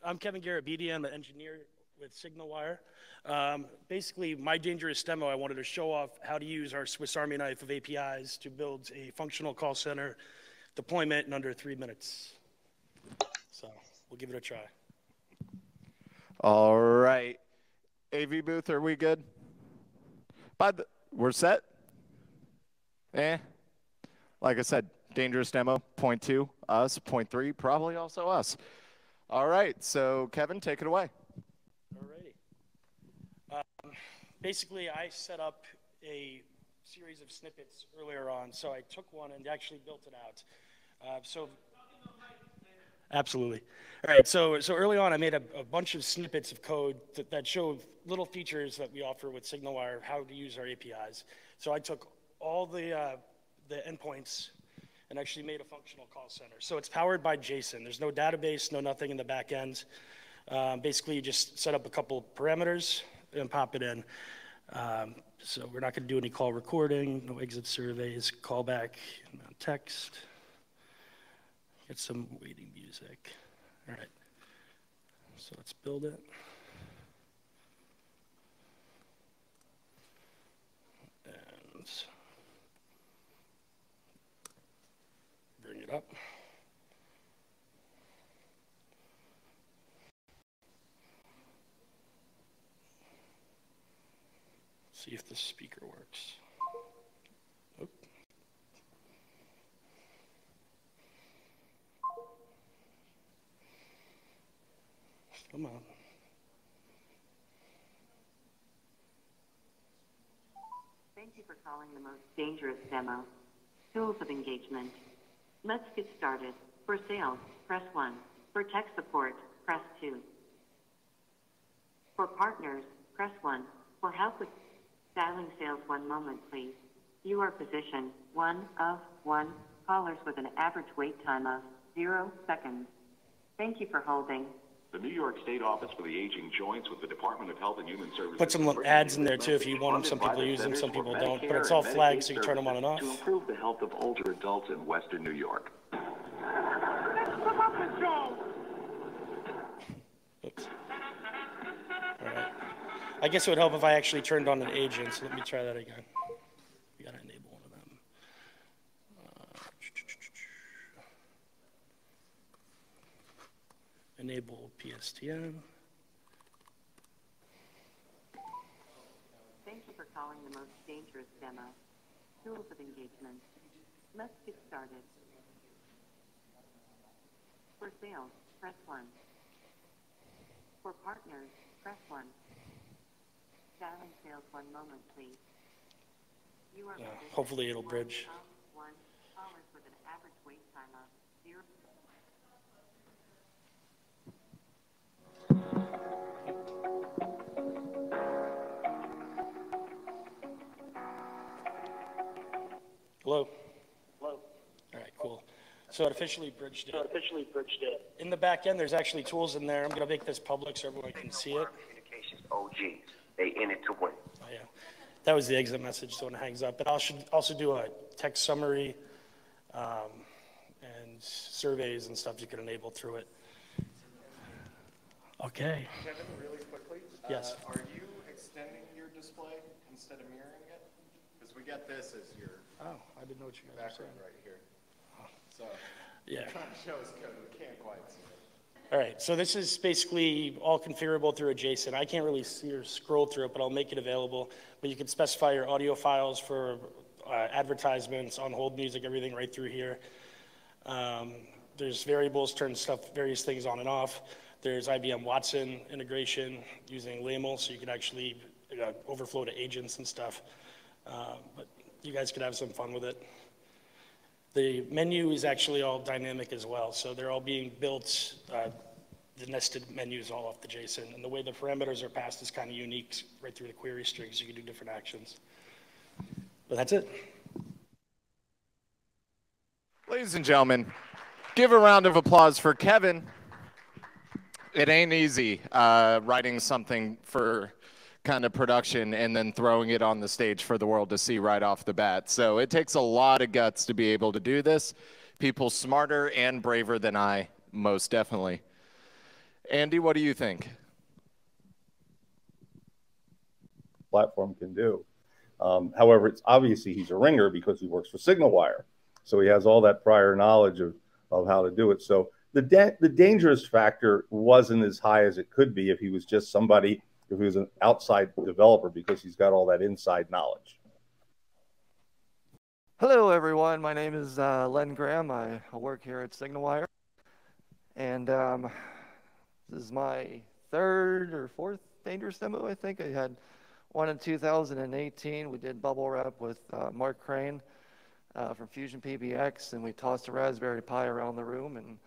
I'm Kevin Garabedien. I'm an engineer with SignalWire. Basically, my dangerous demo, I wanted to show off how to use our Swiss Army knife of APIs to build a functional call center deployment in under 3 minutes. So we'll give it a try. All right. AV booth, are we good? We're set? Like I said, dangerous demo, point 2, us, point 3, probably also us. All right, so Kevin, take it away. Alrighty. Basically, I set up a series of snippets earlier on, so I took one and actually built it out. Absolutely. All right, so early on, I made a bunch of snippets of code that show little features that we offer with SignalWire, how to use our APIs. So I took all the endpoints and actually made a functional call center. So it's powered by JSON. There's no database, no nothing in the back end. Basically, you just set up a couple parameters and pop it in. So we're not going to do any call recording, no exit surveys, callback, text. Get some waiting music. All right. So let's build it. And bring it up. See if the speaker works. Oh. Come on. Thank you for calling the most dangerous demo. Tools of engagement. Let's get started. For sales, press 1. For tech support, press 2. For partners, press 1. For help with dialing sales, 1 moment, please. You are positioned 1 of 1 callers with an average wait time of 0 seconds. Thank you for holding. The New York State Office for the Aging joins with the Department of Health and Human Services. Put some ads in there too if you want them. Some people use them, some people don't. But it's all flagged so you can turn them on and off. To improve the health of older adults in Western New York. Oops. All right. I guess it would help if I actually turned on an agent, so let me try that again. We gotta enable one of them. Enable PSTN. Thank you for calling the most dangerous demo. Tools of engagement. Let's get started. For sales, press 1. For partners, press 1. Dialing sales, 1 moment, please. You are hopefully it'll bridge. 1 callers with an average wait time of 0. Hello? Hello. All right, cool. So it officially bridged it. In the back end, there's actually tools in there. I'm going to make this public so everyone can see it. Communications OGs. They in it to win. Oh, yeah. That was the exit message, so when it hangs up. But I should also do a text summary and surveys and stuff you can enable through it. Okay. Kevin, really quickly. Yes. Are you extending your display instead of mirroring it? Because we got this as your I didn't know what you guys were saying. background right here. So Yeah. trying to show us code, we can't quite see it. All right, so this is basically all configurable through a JSON. I can't really see or scroll through it, but I'll make it available. But you can specify your audio files for advertisements, on-hold music, everything right through here. There's variables, turn various things on and off. There's IBM Watson integration using Lamel, so you can actually overflow to agents and stuff. But you guys could have some fun with it. The menu is actually all dynamic as well, so they're all being built, the nested menus all off the JSON, and the way the parameters are passed is kind of unique right through the query strings. You can do different actions. But that's it. Ladies and gentlemen, give a round of applause for Kevin. It ain't easy writing something for kind of production and then throwing it on the stage for the world to see right off the bat. So it takes a lot of guts to be able to do this. People smarter and braver than I, most definitely. Andy, what do you think? Platform can do. However, it's obviously he's a ringer because he works for SignalWire. So he has all that prior knowledge of how to do it. So the dangerous factor wasn't as high as it could be if he was just somebody, if he was an outside developer, because he's got all that inside knowledge. Hello, everyone. My name is Len Graham. I work here at SignalWire. And this is my third or fourth dangerous demo, I think. I had one in 2018. We did bubble wrap with Mark Crane from Fusion PBX, and we tossed a Raspberry Pi around the room and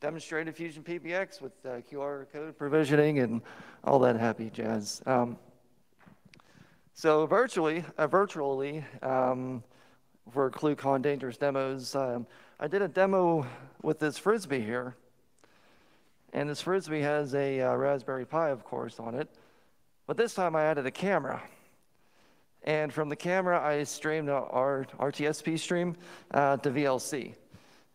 demonstrated Fusion PBX with QR code provisioning and all that happy jazz. So virtually for ClueCon Dangerous Demos, I did a demo with this Frisbee here. And this Frisbee has a Raspberry Pi, of course, on it. But this time I added a camera. And from the camera, I streamed our RTSP stream to VLC.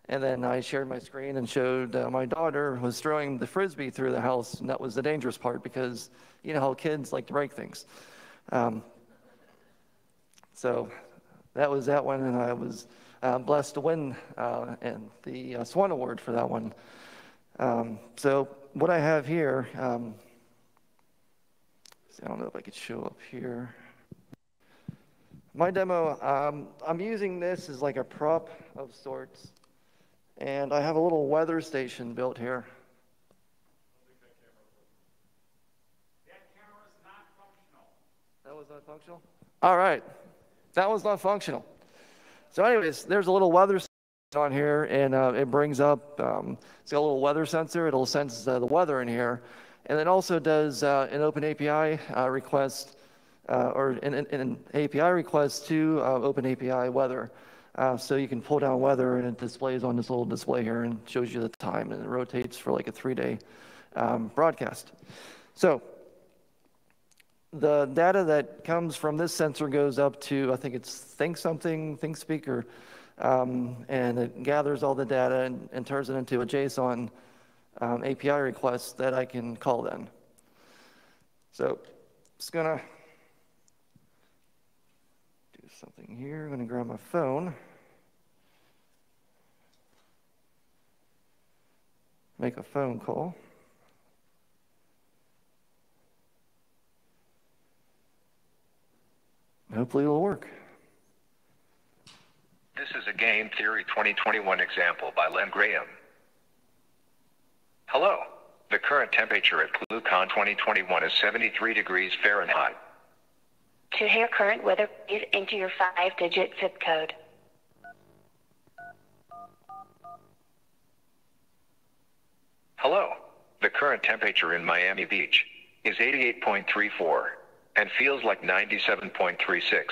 And then I shared my screen and showed my daughter was throwing the Frisbee through the house. And that was the dangerous part because you know how kids like to break things. So that was that one. And I was blessed to win and the Swan Award for that one. So what I have here, I don't know if I could show up here. My demo, I'm using this as like a prop of sorts. And I have a little weather station built here. That camera is not functional. That was not functional? All right. That was not functional. So anyways, there's a little weather station on here, and it brings up, it's got a little weather sensor. It'll sense the weather in here. And it also does an open API request, or an API request to open API weather. So you can pull down weather, and it displays on this little display here and shows you the time, and it rotates for like a 3-day broadcast. So the data that comes from this sensor goes up to, I think it's ThinkSpeaker, and it gathers all the data and turns it into a JSON API request that I can call then. So just gonna do something here. I'm gonna grab my phone, make a phone call. Hopefully it'll work. This is a Game Theory 2021 example by Len Graham. Hello. The current temperature at ClueCon 2021 is 73 degrees Fahrenheit. To hear current weather, please enter your 5-digit zip code. Hello. The current temperature in Miami Beach is 88.34 and feels like 97.36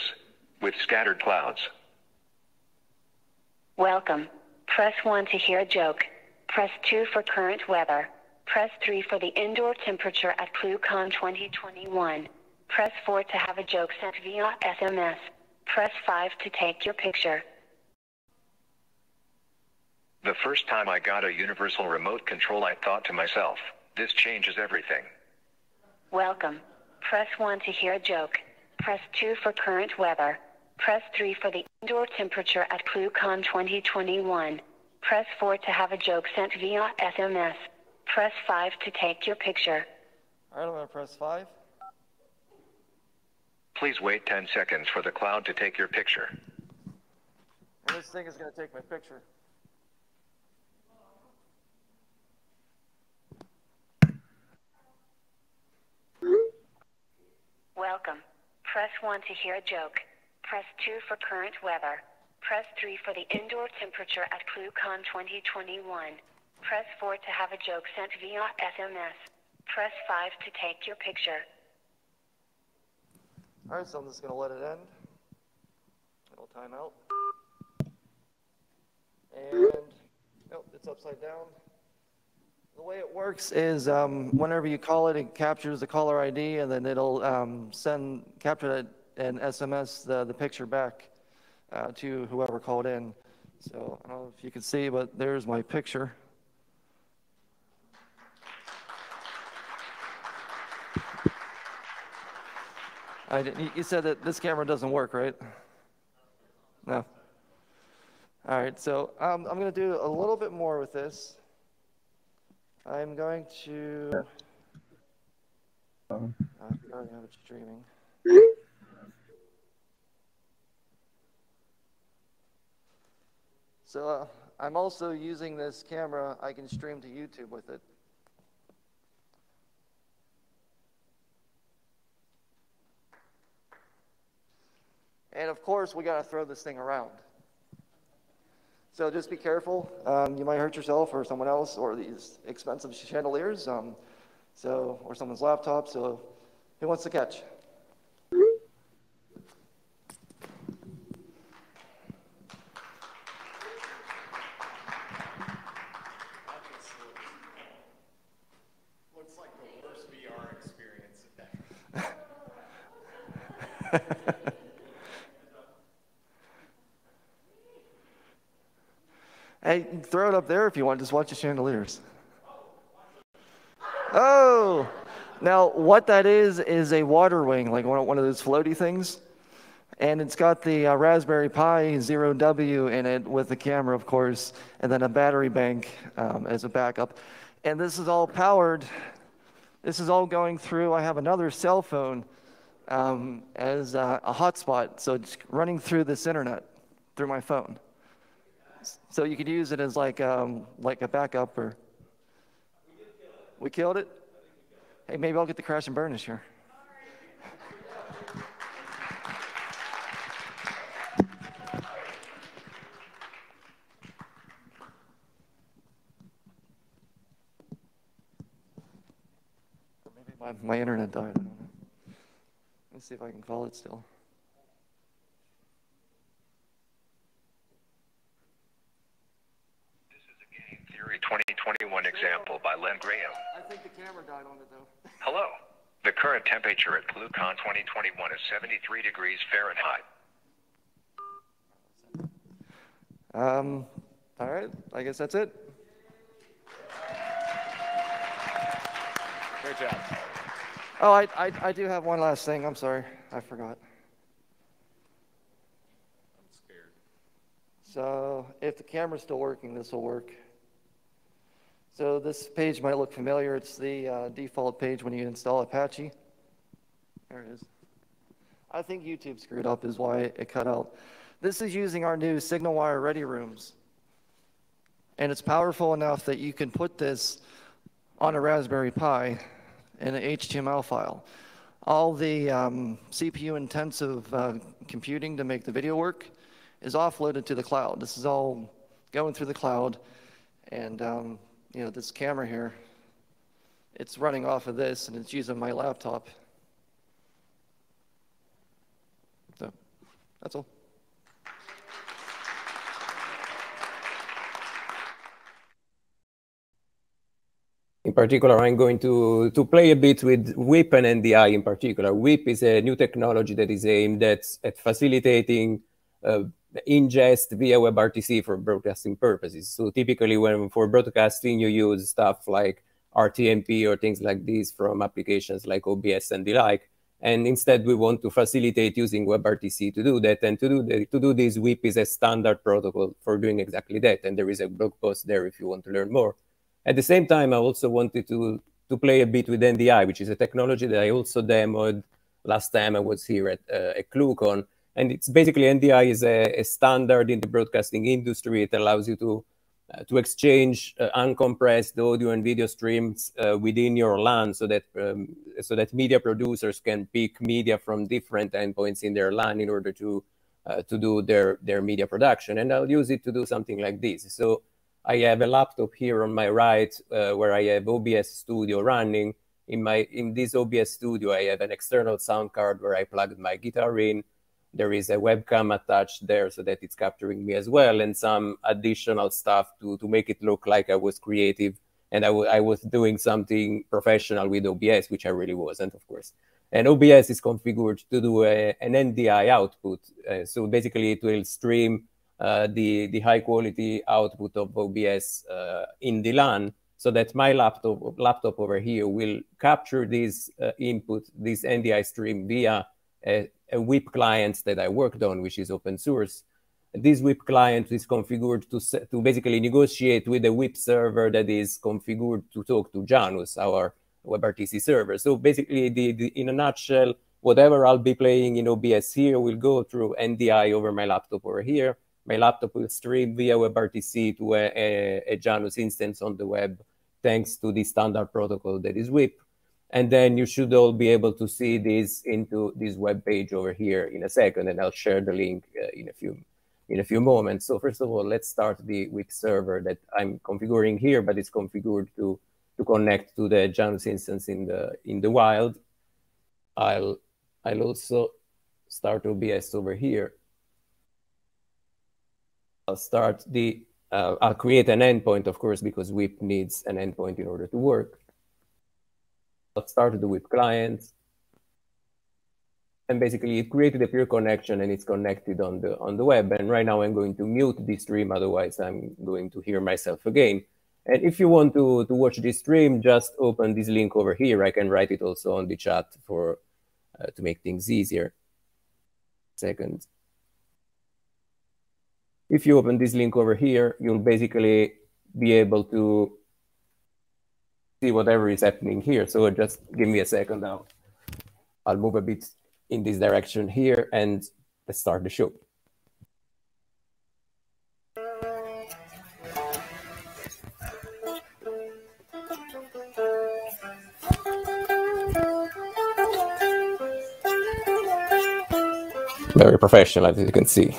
with scattered clouds. Welcome. Press 1 to hear a joke. Press 2 for current weather. Press 3 for the indoor temperature at ClueCon 2021. Press 4 to have a joke sent via SMS. Press 5 to take your picture. The first time I got a universal remote control, I thought to myself, this changes everything. Welcome. Press 1 to hear a joke. Press 2 for current weather. Press 3 for the indoor temperature at ClueCon 2021. Press 4 to have a joke sent via SMS. Press 5 to take your picture. All right, I'm going to press 5. Please wait 10 seconds for the cloud to take your picture. And this thing is going to take my picture. Welcome. Press 1 to hear a joke. Press 2 for current weather. Press 3 for the indoor temperature at ClueCon 2021. Press 4 to have a joke sent via SMS. Press 5 to take your picture. All right, so I'm just going to let it end. It'll time out. And, nope, it's upside down. The way it works is whenever you call it, it captures the caller ID, and then it'll capture an SMS the picture back to whoever called in. So I don't know if you can see, but there's my picture. You said that this camera doesn't work, right? No. All right, so I'm going to do a little bit more with this. I'm going to... I already have it streaming. So I'm also using this camera. I can stream to YouTube with it. And of course, we got to throw this thing around. So just be careful. You might hurt yourself or someone else, or these expensive chandeliers, or someone's laptop. So who wants to catch? Looks like the worst VR experience ever. Hey, throw it up there if you want. Just watch the chandeliers. Oh! Now, what that is a water wing, like one of those floaty things. And it's got the Raspberry Pi 0W in it with the camera, of course, and then a battery bank as a backup. And this is all powered. This is all going through. I have another cell phone as a hotspot. So it's running through this internet through my phone. So you could use it as like a backup, or we killed it. Hey, maybe I'll get the crash and burn this year. Maybe my internet died. I don't know. Let's see if I can call it still. Theory 2021 example by Len Graham. I think the camera died on it, though. Hello. The current temperature at ClueCon 2021 is 73 degrees Fahrenheit. All right, I guess that's it. Great job. Oh, I do have one last thing. I'm sorry, I forgot. I'm scared. So if the camera's still working, this will work. So this page might look familiar. It's the default page when you install Apache. There it is. I think YouTube screwed up is why it cut out. This is using our new SignalWire Ready Rooms. And it's powerful enough that you can put this on a Raspberry Pi in an HTML file. All the CPU-intensive computing to make the video work is offloaded to the cloud. This is all going through the cloud. And you know, this camera here, it's running off of this, and it's using my laptop. So, that's all. In particular, I'm going to play a bit with WIP and NDI in particular. WIP is a new technology that is aimed at facilitating ingest via WebRTC for broadcasting purposes. So typically for broadcasting, you use stuff like RTMP or things like this from applications like OBS and the like. And instead, we want to facilitate using WebRTC to do that. And to do this, WIP is a standard protocol for doing exactly that. And there is a blog post there if you want to learn more. At the same time, I also wanted to play a bit with NDI, which is a technology that I also demoed last time I was here at ClueCon. And it's basically NDI is a standard in the broadcasting industry. It allows you to exchange uncompressed audio and video streams within your LAN, so that media producers can pick media from different endpoints in their LAN in order to do their media production. And I'll use it to do something like this. So I have a laptop here on my right where I have OBS Studio running. In this OBS Studio, I have an external sound card where I plugged my guitar in. There is a webcam attached there so that it's capturing me as well, and some additional stuff to make it look like I was creative and I was doing something professional with OBS, which I really wasn't, of course. And OBS is configured to do an NDI output. So basically, it will stream the high quality output of OBS in the LAN, so that my laptop over here will capture this input, this NDI stream via a WIP client that I worked on, which is open source. This WIP client is configured to basically negotiate with a WIP server that is configured to talk to Janus, our WebRTC server. So basically, in a nutshell, whatever I'll be playing in OBS here will go through NDI over my laptop over here. My laptop will stream via WebRTC to a Janus instance on the web, thanks to the standard protocol that is WIP. And then you should all be able to see this into this web page over here in a second, and I'll share the link in a few moments. So first of all, let's start the WIP server that I'm configuring here, but it's configured to connect to the Janus instance in the wild. I'll also start OBS over here. I'll create an endpoint, of course, because WIP needs an endpoint in order to work. I'll start the WIP client. And basically, it created a peer connection, and it's connected on the web. And right now, I'm going to mute this stream. Otherwise, I'm going to hear myself again. And if you want to watch this stream, just open this link over here. I can write it also on the chat to make things easier. Second. If you open this link over here, you'll basically be able to see whatever is happening here. So just give me a second now. I'll move a bit in this direction here, and let's start the show. Very professional, as you can see.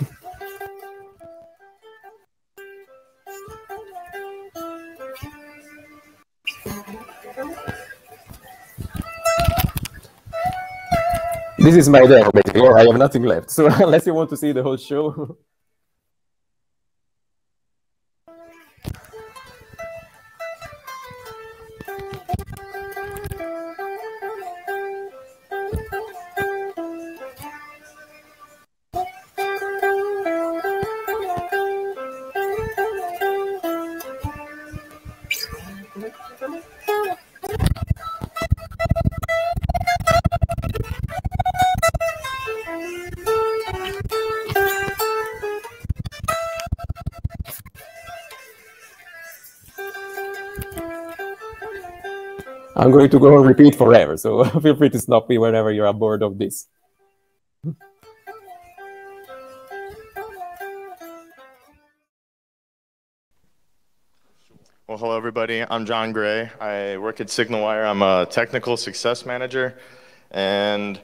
This is my demo, basically. I have nothing left. So unless you want to see the whole show. I'm going to go and repeat forever, so feel free to stop me whenever you're bored of this. Well, hello, everybody. I'm Jon Gray. I work at SignalWire. I'm a technical success manager. And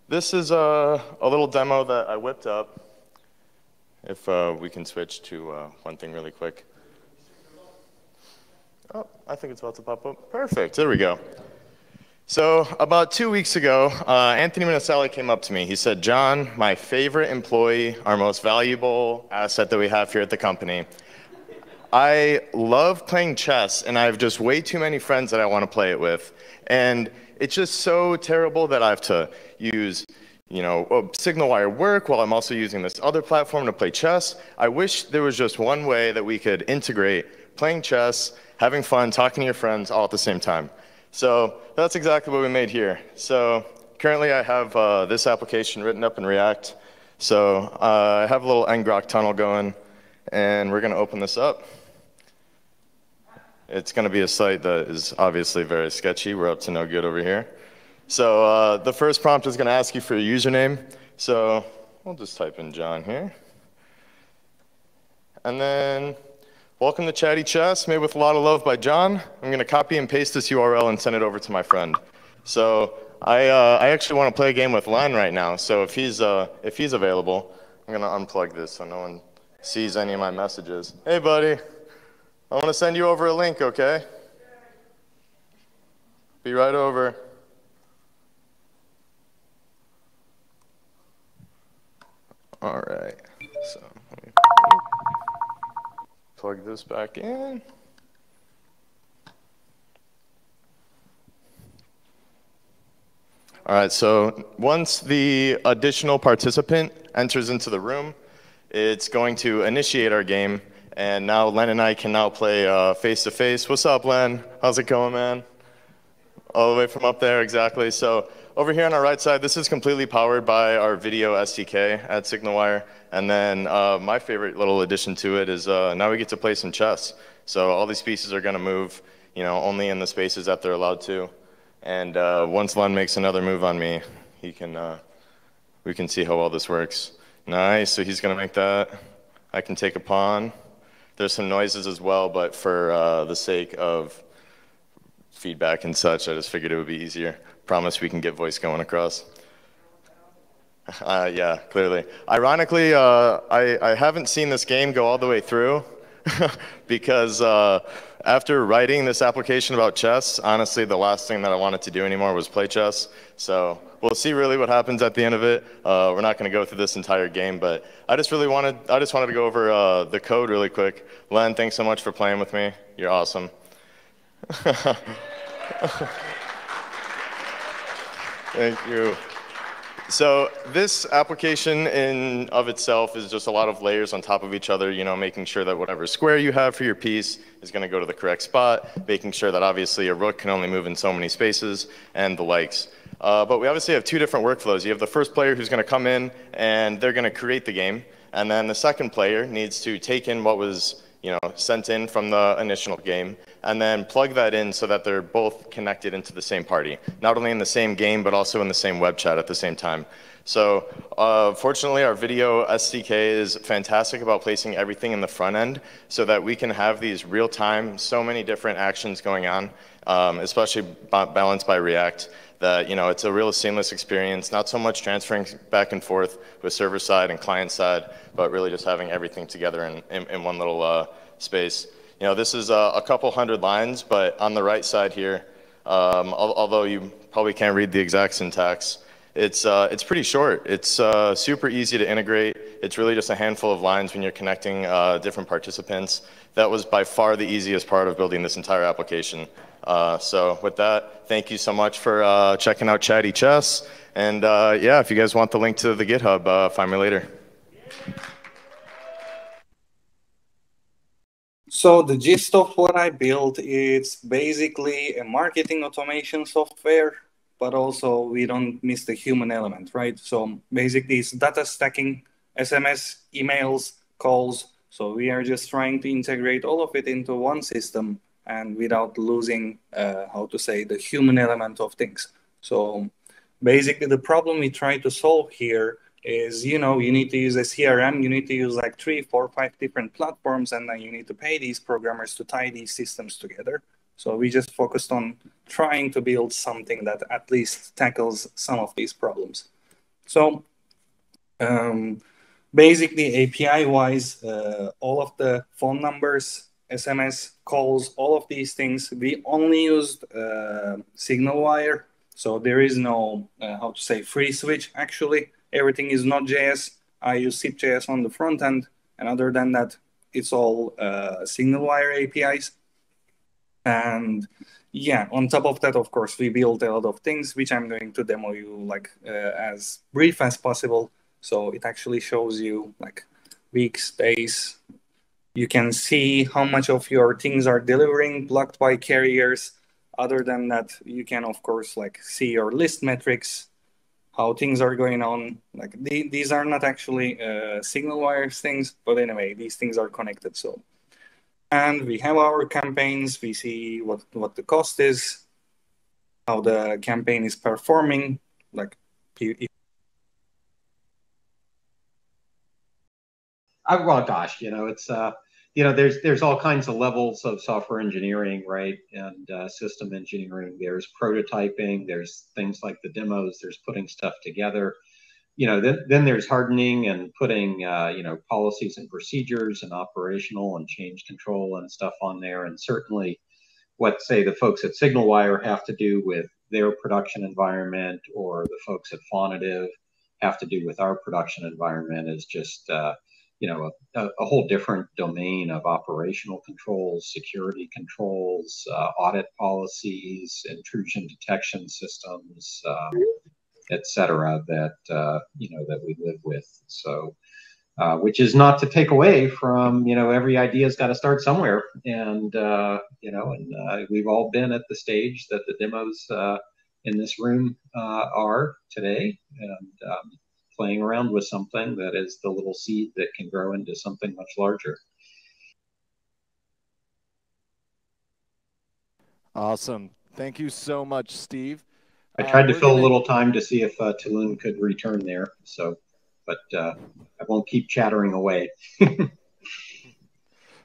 this is a little demo that I whipped up. If we can switch to one thing really quick. Oh, I think it's about to pop up. Perfect. There we go. So about 2 weeks ago, Anthony Minicelli came up to me. He said, John, my favorite employee, our most valuable asset that we have here at the company. I love playing chess, and I have just way too many friends that I want to play it with. And it's just so terrible that I have to use SignalWire work while I'm also using this other platform to play chess. I wish there was just one way that we could integrate playing chess, having fun, talking to your friends all at the same time. So that's exactly what we made here. So currently I have this application written up in React. So I have a little ngrok tunnel going, and we're going to open this up. It's going to be a site that is obviously very sketchy. We're up to no good over here. So the first prompt is going to ask you for your username. So we'll just type in John here. And then welcome to Chatty Chess, made with a lot of love by John. I'm going to copy and paste this URL and send it over to my friend. So I actually want to play a game with Len right now. So if he's available, I'm going to unplug this so no one sees any of my messages. Hey, buddy. I want to send you over a link, okay? Be right over. All right. So let me plug this back in. All right, so once the additional participant enters into the room, it's going to initiate our game. And now Len and I can now play face-to-face. What's up, Len? How's it going, man? All the way from up there, exactly. So over here on our right side, this is completely powered by our video SDK at SignalWire. And then my favorite little addition to it is now we get to play some chess. So all these pieces are going to move, you know, only in the spaces that they're allowed to. And once Len makes another move on me, he can, we can see how well this works. Nice, so he's going to make that. I can take a pawn. There's some noises as well, but for the sake of feedback and such, I just figured it would be easier. Promise we can get voice going across. Yeah, clearly. Ironically, I haven't seen this game go all the way through because after writing this application about chess, honestly, the last thing that I wanted to do anymore was play chess. So we'll see really what happens at the end of it. We're not going to go through this entire game, but I just wanted to go over the code really quick. Len, thanks so much for playing with me. You're awesome. Thank you. So this application in of itself is just a lot of layers on top of each other, you know, making sure that whatever square you have for your piece is going to go to the correct spot, making sure that obviously a rook can only move in so many spaces, and the likes. But we obviously have two different workflows. You have the first player who's going to come in and they're going to create the game, and then the second player needs to take in what was, you know, sent in from the initial game, and then plug that in so that they're both connected into the same party, not only in the same game, but also in the same web chat at the same time. So fortunately, our video SDK is fantastic about placing everything in the front end so that we can have these real-time, so many different actions going on, especially balanced by React, that, you know, it's a real seamless experience, not so much transferring back and forth with server side and client side, but really just having everything together in one little space. You know, this is a couple hundred lines, but on the right side here, although you probably can't read the exact syntax, it's pretty short. It's super easy to integrate. It's really just a handful of lines when you're connecting different participants. That was by far the easiest part of building this entire application. So with that, thank you so much for checking out Chatty Chess. And yeah, if you guys want the link to the GitHub, find me later. So the gist of what I built, it's basically a marketing automation software, but also we don't miss the human element, right? So basically it's data stacking, SMS, emails, calls. So we are just trying to integrate all of it into one system and without losing, how to say, the human element of things. So basically the problem we try to solve here is, you know, you need to use a CRM, you need to use like 3, 4, 5 different platforms, and then you need to pay these programmers to tie these systems together. So we just focused on trying to build something that at least tackles some of these problems. So basically API-wise, all of the phone numbers, SMS, calls, all of these things, we only used SignalWire. So there is no, how to say, FreeSWITCH actually. Everything is Node.js. I use zip.js on the front end. And other than that, it's all SignalWire APIs. And yeah, on top of that, of course, we built a lot of things, which I'm going to demo you like as brief as possible. So it actually shows you like weeks, days. You can see how much of your things are delivering, blocked by carriers. Other than that, you can, of course, like see your list metrics, how things are going on. Like these are not actually SignalWire things, but anyway, these things are connected. So, and we have our campaigns. We see what the cost is, how the campaign is performing. Like, well, gosh, you know, it's you know, there's all kinds of levels of software engineering, right, and system engineering. There's prototyping. There's things like the demos. There's putting stuff together. You know, then there's hardening and putting you know, policies and procedures and operational and change control and stuff on there. And certainly, what say the folks at SignalWire have to do with their production environment, or the folks at Faunative have to do with our production environment, is just you know, a whole different domain of operational controls, security controls, audit policies, intrusion detection systems, et cetera, that, you know, that we live with. So which is not to take away from, every idea's got to start somewhere. And, we've all been at the stage that the demos in this room are today, and playing around with something that is the little seed that can grow into something much larger. Awesome. Thank you so much, Steve. I tried to fill a little time to see if Tolun could return there, but I won't keep chattering away.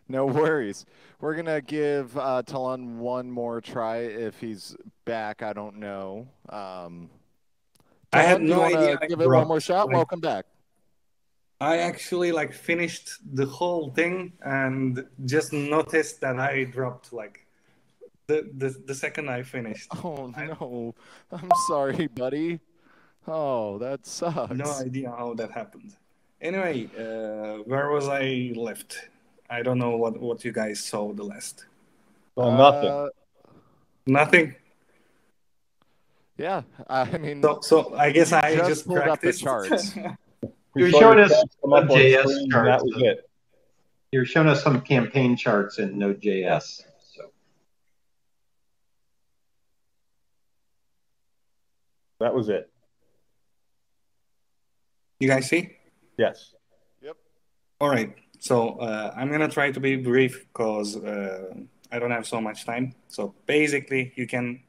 No worries. We're going to give Tolun one more try if he's back. I don't know. I had no idea. Give it one more shot. Welcome back. I actually finished the whole thing and just noticed that I dropped the second I finished. Oh no, I'm sorry, buddy. Oh, that sucks. No idea how that happened. Anyway, where was I left? I don't know what you guys saw the last. Well, nothing. Nothing. Yeah, I mean. So I guess I just pulled up the practiced. charts. You're showing us Node.js charts. That was it. You're showing us some campaign charts in Node.js. So that was it. You guys see? Yes. Yep. All right. So I'm going to try to be brief because I don't have so much time. So basically, you can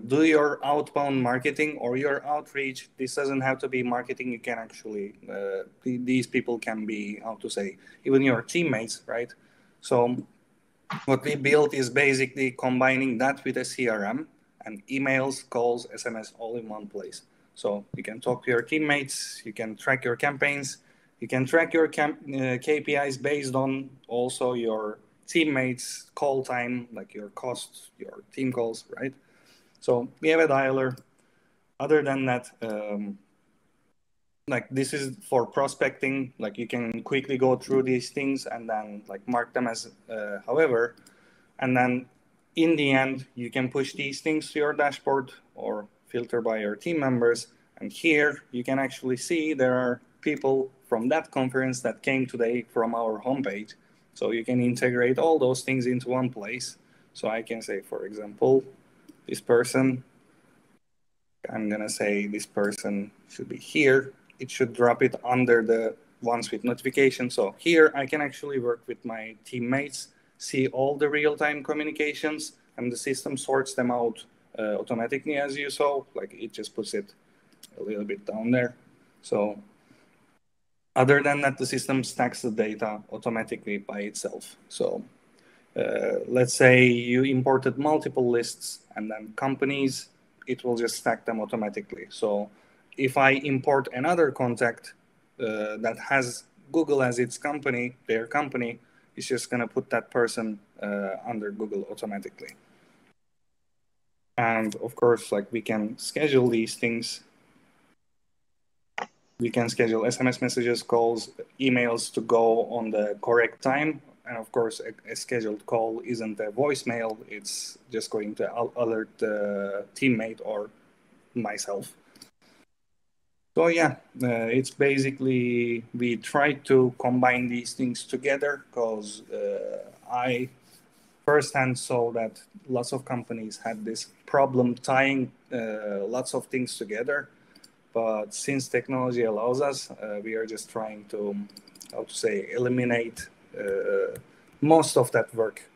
do your outbound marketing or your outreach. This doesn't have to be marketing. You can actually, these people can be, even your teammates, right? So what we built is basically combining that with a CRM and emails, calls, SMS, all in one place. So you can talk to your teammates, you can track your campaigns, you can track your KPIs based on also your teammates' call time, like your costs, your team calls, right? So we have a dialer. Other than that, this is for prospecting. You can quickly go through these things and then mark them as however. And then in the end, you can push these things to your dashboard or filter by your team members. And here you can actually see there are people from that conference that came today from our homepage. So you can integrate all those things into one place. So I can say, for example, this person, I'm going to say this person should be here. It should drop it under the ones with notifications. So here I can actually work with my teammates, see all the real-time communications, and the system sorts them out automatically, as you saw. It just puts it a little bit down there. So other than that, the system stacks the data automatically by itself. So let's say you imported multiple lists and then companies, it will just stack them automatically. So if I import another contact that has Google as its company, their company, it's just going to put that person under Google automatically. And of course, we can schedule these things. We can schedule SMS messages, calls, emails to go on the correct time. And of course, a scheduled call isn't a voicemail. It's just going to alert the teammate or myself. So yeah, it's basically, we try to combine these things together because I firsthand saw that lots of companies had this problem tying lots of things together. But since technology allows us, we are just trying to, eliminate most of that work.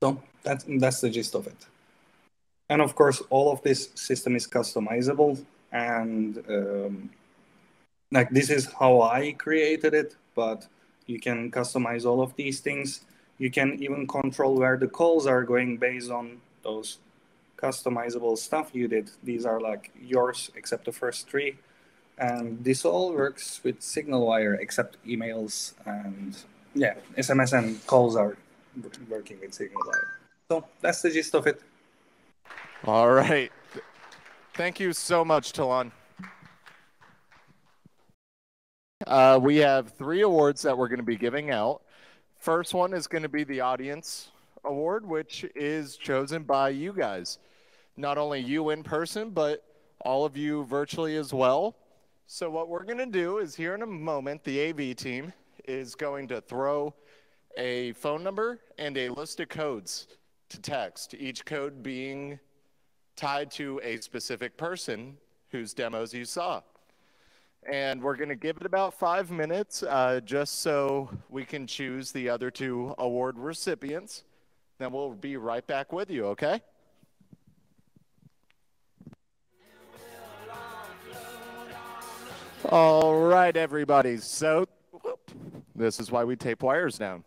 So that's the gist of it. And of course, all of this system is customizable. And this is how I created it, but you can customize all of these things. You can even control where the calls are going based on those customizable stuff you did. These are yours except the first three. And this all works with SignalWire except emails, and yeah, SMS and calls are working with SignalWire. So that's the gist of it. All right. Thank you so much, Tolun. We have 3 awards that we're going to be giving out. First one is going to be the Audience Award, which is chosen by you guys. Not only you in person, but all of you virtually as well. So what we're going to do is here in a moment, the AV team is going to throw a phone number and a list of codes to text, each code being tied to a specific person whose demos you saw. And we're going to give it about 5 minutes just so we can choose the other 2 award recipients. Then we'll be right back with you, okay? All right, everybody. So this is why we tape wires down.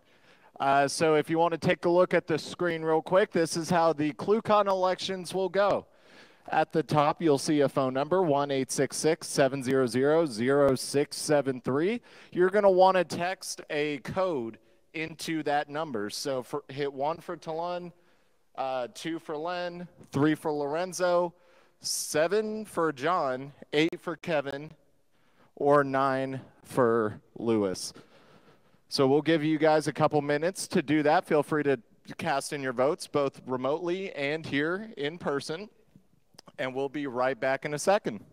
So if you want to take a look at the screen real quick, this is how the ClueCon elections will go. At the top, you'll see a phone number, 1-866-700-0673. You're going to want to text a code into that number. So hit 1 for Tolun, 2 for Len, 3 for Lorenzo, 7 for Jon, 8 for Kevin, or 9 for Lewis. So we'll give you guys a couple minutes to do that. Feel free to cast in your votes, both remotely and here in person. And we'll be right back in a second.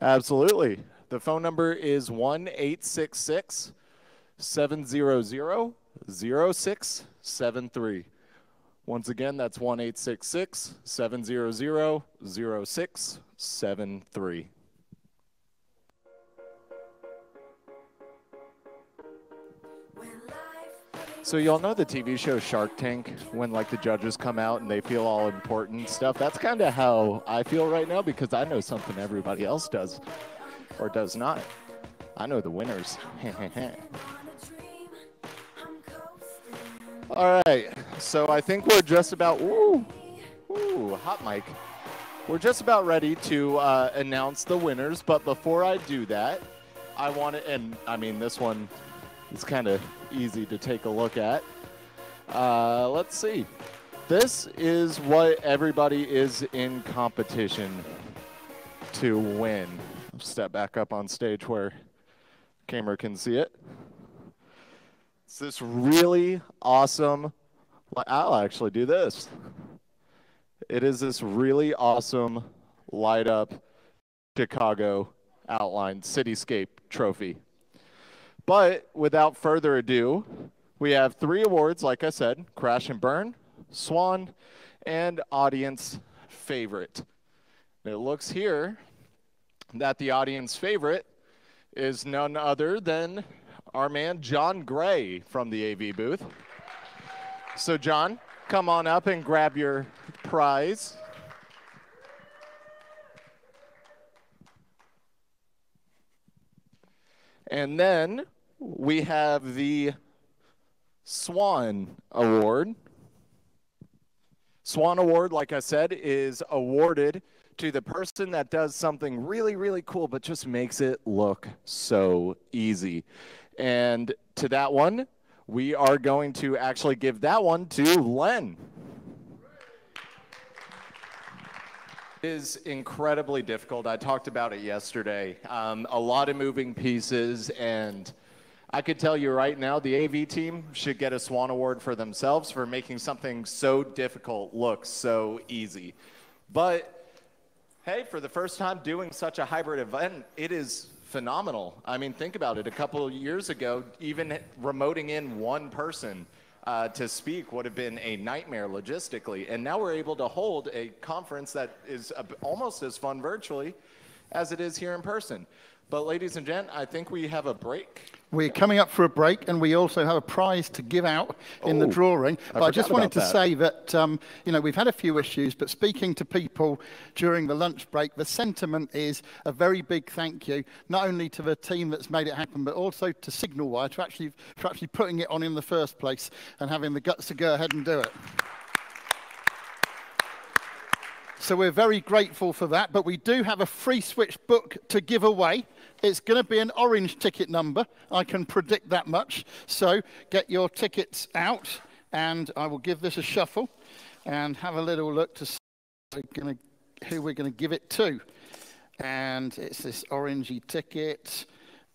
Absolutely. The phone number is 1-866-700-0673. Once again, that's 1-866-700-0673. So y'all know the TV show Shark Tank, when like the judges come out and they feel all important and stuff? That's kind of how I feel right now, because I know something everybody else does or does not. I know the winners. All right, so I think we're just about, ooh, hot mic. We're just about ready to announce the winners, but before I do that, I want to, and I mean, this one is kind of easy to take a look at. Let's see. This is what everybody is in competition to win. Step back up on stage where camera can see it. It's this really awesome, I'll actually do this. It is this really awesome light up Chicago outline cityscape trophy. But without further ado, we have 3 awards, like I said, Crash and Burn, Swan, and Audience Favorite. And it looks here that the audience favorite is none other than our man Jon Gray from the AV booth. So Jon, come on up and grab your prize. And then we have the Swan Award. Swan Award, like I said, is awarded to the person that does something really, really cool, but just makes it look so easy. And to that one, we are going to actually give that one to Len. It is incredibly difficult. I talked about it yesterday. A lot of moving pieces, and I could tell you right now, the AV team should get a Swan Award for themselves for making something so difficult look so easy. But hey, for the first time doing such a hybrid event, it is phenomenal. I mean, think about it. A couple of years ago, even remoting in one person to speak would have been a nightmare logistically. And now we're able to hold a conference that is almost as fun virtually as it is here in person. But ladies and gents, I think we have a break. We're coming up for a break, and we also have a prize to give out in the drawing. But I just wanted to say that, you know, we've had a few issues, but speaking to people during the lunch break, the sentiment is a very big thank you, not only to the team that's made it happen, but also to Signalwire for actually putting it on in the first place and having the guts to go ahead and do it. So we're very grateful for that, but we do have a FreeSWITCH book to give away. It's going to be an orange ticket number. I can predict that much. So get your tickets out, and I will give this a shuffle and have a little look to see who we're going to give it to. And it's this orangey ticket,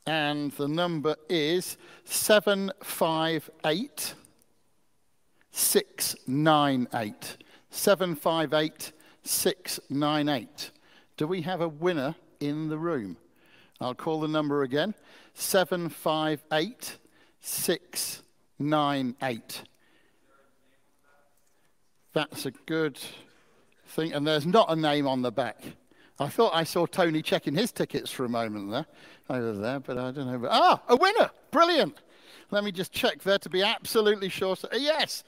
and the number is 758698. 758698. Do we have a winner in the room? I'll call the number again, 758698. That's a good thing, and there's not a name on the back. I thought I saw Tony checking his tickets for a moment there, over there, but I don't know. Ah, a winner, brilliant. Let me just check there to be absolutely sure. Yes,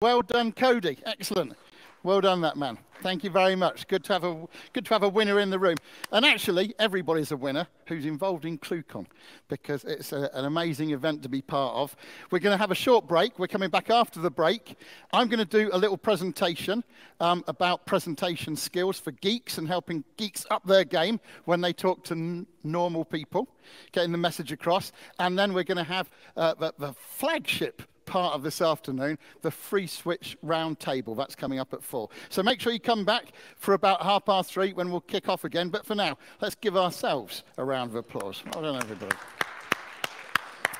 well done, Cody, excellent. Well done, that man. Thank you very much. Good to have a winner in the room. And actually, everybody's a winner who's involved in ClueCon, because it's an amazing event to be part of. We're going to have a short break. We're coming back after the break. I'm going to do a little presentation about presentation skills for geeks and helping geeks up their game when they talk to normal people, getting the message across. And then we're going to have the flagship part of this afternoon, the FreeSWITCH roundtable. That's coming up at 4. So make sure you come back for about 3:30 when we'll kick off again. But for now, let's give ourselves a round of applause. Well done, everybody.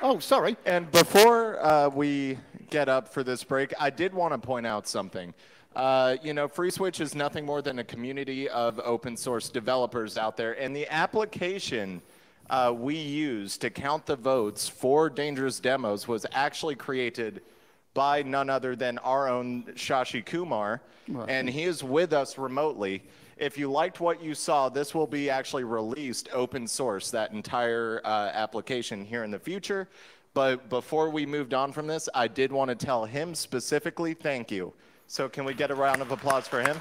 Oh, sorry. And before we get up for this break, I did want to point out something. You know, FreeSWITCH is nothing more than a community of open source developers out there, and the application we use to count the votes for Dangerous Demos was actually created by none other than our own Shashi Kumar, and he is with us remotely. If you liked what you saw, this will be actually released open source, that entire application here in the future. But before we moved on from this, I did want to tell him specifically thank you. So can we get a round of applause for him?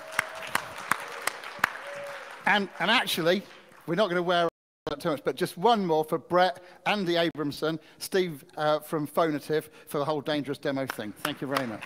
And actually, we're not going to wear too much, but just one more for Brett, Andy Abramson, Steve from Phonative for the whole Dangerous Demo thing. Thank you very much.